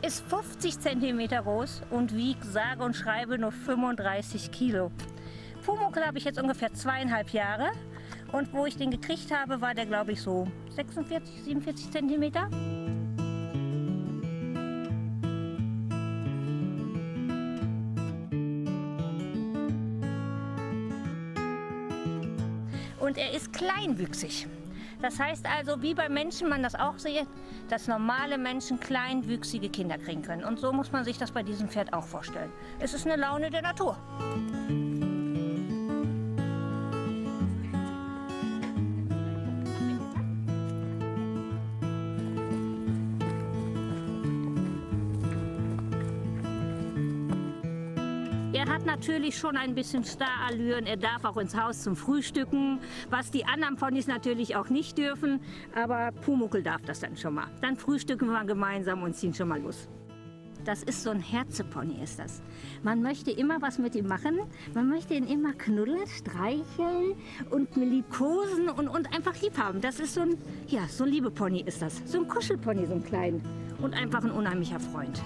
ist 50 cm groß und wiegt sage und schreibe nur 35 Kilo. Pumuckl habe ich jetzt ungefähr 2,5 Jahre und wo ich den gekriegt habe, war der glaube ich so 46, 47 cm. Und er ist kleinwüchsig. Das heißt also, wie beim Menschen man das auch sieht, dass normale Menschen kleinwüchsige Kinder kriegen können. Und so muss man sich das bei diesem Pferd auch vorstellen. Es ist eine Laune der Natur. Er hat natürlich schon ein bisschen Starallüren. Er darf auch ins Haus zum Frühstücken, was die anderen Ponys natürlich auch nicht dürfen. Aber Pumuckl darf das dann schon mal. Dann frühstücken wir gemeinsam und ziehen schon mal los. Das ist so ein Herzepony, ist das. Man möchte immer was mit ihm machen. Man möchte ihn immer knuddeln, streicheln und liebkosen und einfach lieb haben. Das ist so ein, ja, so ein Liebepony ist das. So ein Kuschelpony, so ein kleinen. Und einfach ein unheimlicher Freund.